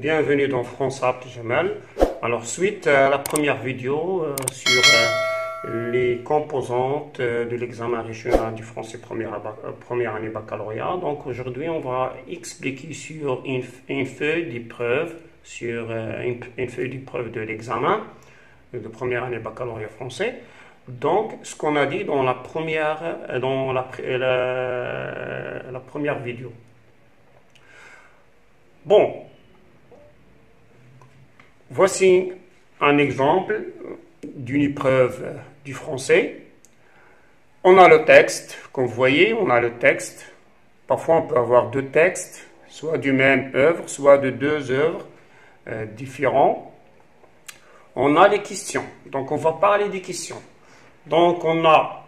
bienvenue dans France Abd Jamal. Alors suite à la première vidéo sur les composantes de l'examen régional du français première année baccalauréat, donc aujourd'hui on va expliquer sur une feuille d'épreuve, sur une feuille d'épreuve de l'examen de première année baccalauréat français. Donc, ce qu'on a dit dans la première vidéo. Bon, voici un exemple d'une épreuve du français. On a le texte, comme vous voyez, on a le texte. Parfois, on peut avoir deux textes, soit du même œuvre, soit de deux œuvres différentes. On a les questions. Donc, on va parler des questions. Donc, on a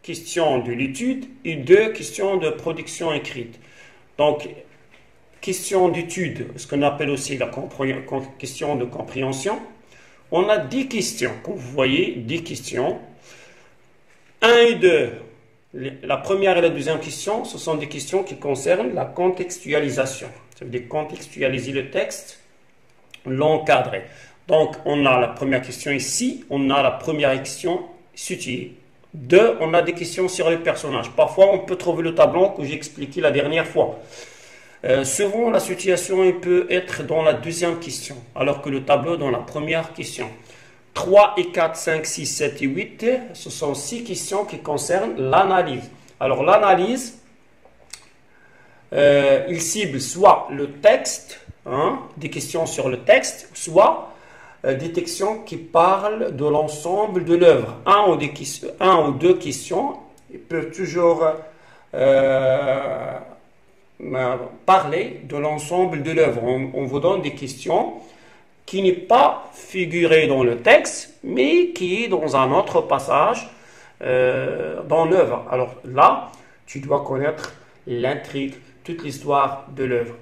question de l'étude et deux questions de production écrite. Donc, question d'étude, ce qu'on appelle aussi la question de compréhension. On a 10 questions, comme vous voyez, 10 questions. 1 et 2, la première et la deuxième question, ce sont des questions qui concernent la contextualisation. Ça veut dire contextualiser le texte, l'encadrer. Donc, on a la première question ici, on a la première question située. 2, on a des questions sur les personnages. Parfois, on peut trouver le tableau que j'ai expliqué la dernière fois. Souvent, la situation peut être dans la deuxième question, alors que le tableau dans la première question. 3 et 4, 5, 6, 7 et 8, ce sont 6 questions qui concernent l'analyse. Alors, l'analyse, il cible soit le texte, des questions sur le texte, soit des questions qui parlent de l'ensemble de l'œuvre. Un ou deux questions, ils peuvent toujours parler de l'ensemble de l'œuvre. On vous donne des questions qui n'est pas figurée dans le texte, mais qui est dans un autre passage dans l'œuvre. Alors là, tu dois connaître l'intrigue, toute l'histoire de l'œuvre.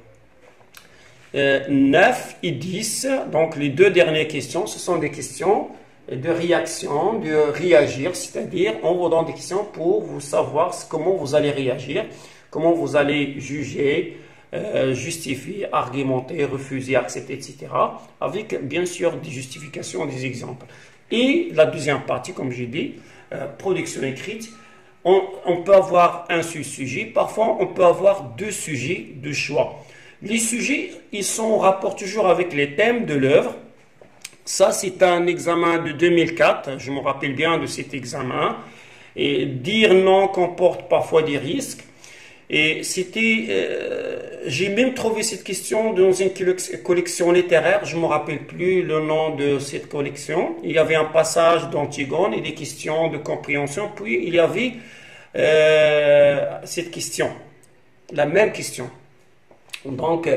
9 et 10, donc les deux dernières questions, ce sont des questions de réaction, de réagir, c'est-à-dire on vous donne des questions pour vous savoir comment vous allez réagir, comment vous allez juger, justifier, argumenter, refuser, accepter, etc. Avec bien sûr des justifications, des exemples. Et la deuxième partie, comme j'ai dit, production écrite, on peut avoir un seul sujet, parfois on peut avoir deux sujets de choix. Les sujets, ils sont en rapport toujours avec les thèmes de l'œuvre. Ça, c'est un examen de 2004. Je me rappelle bien de cet examen. Et dire non comporte parfois des risques. Et c'était... j'ai même trouvé cette question dans une collection littéraire. Je ne me rappelle plus le nom de cette collection. Il y avait un passage d'Antigone et des questions de compréhension. Puis, il y avait cette question. La même question. Donc,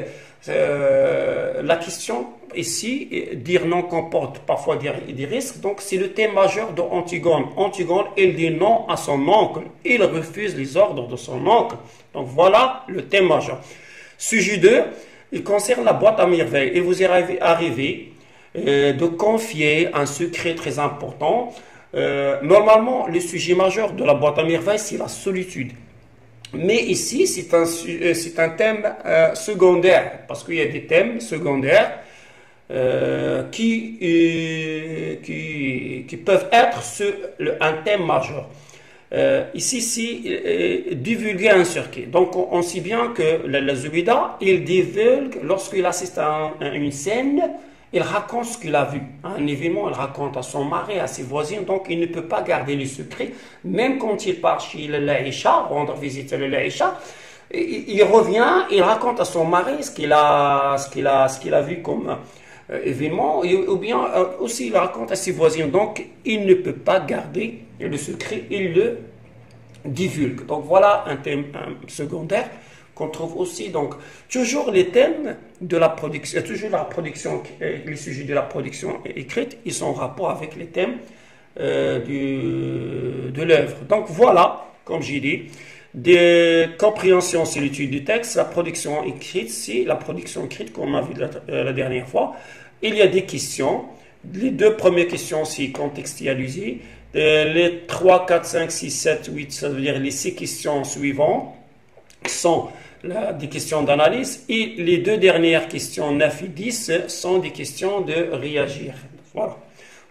la question ici, dire non comporte parfois des risques. Donc, c'est le thème majeur d'Antigone. Antigone, elle dit non à son oncle. Il refuse les ordres de son oncle. Donc, voilà le thème majeur. Sujet 2, il concerne la boîte à merveilles. Et vous arrivez de confier un secret très important. Normalement, le sujet majeur de la boîte à merveilles, c'est la solitude. Mais ici, c'est un thème secondaire, parce qu'il y a des thèmes secondaires qui peuvent être un thème majeur. Ici, c'est divulguer un secret. Donc, on sait bien que la Zoubida, il divulgue, lorsqu'il assiste à une scène, il raconte ce qu'il a vu. Un événement, il raconte à son mari, à ses voisins, donc il ne peut pas garder le secret. Même quand il part chez le Laïcha, rendre visite à le Laïcha, il revient, il raconte à son mari ce qu'il a vu comme événement, ou bien aussi il raconte à ses voisins. Donc il ne peut pas garder le secret, il le divulgue. Donc voilà un thème secondaire qu'on trouve aussi. Donc, toujours les thèmes de la production, toujours la production, les sujets de la production écrite, ils sont en rapport avec les thèmes de l'œuvre. Donc, voilà, comme j'ai dit, des compréhensions, c'est l'étude du texte, la production écrite, c'est la production écrite, comme on a vu la dernière fois. Il y a des questions. Les deux premières questions, c'est contextualiser. Les 3, 4, 5, 6, 7, 8, ça veut dire les 6 questions suivantes sont des questions d'analyse. Et les deux dernières questions, 9 et 10, sont des questions de réagir. Voilà.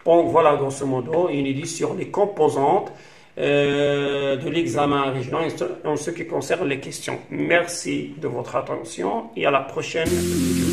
Bon, voilà, grosso modo, une idée sur les composantes de l'examen régional en ce qui concerne les questions. Merci de votre attention et à la prochaine vidéo.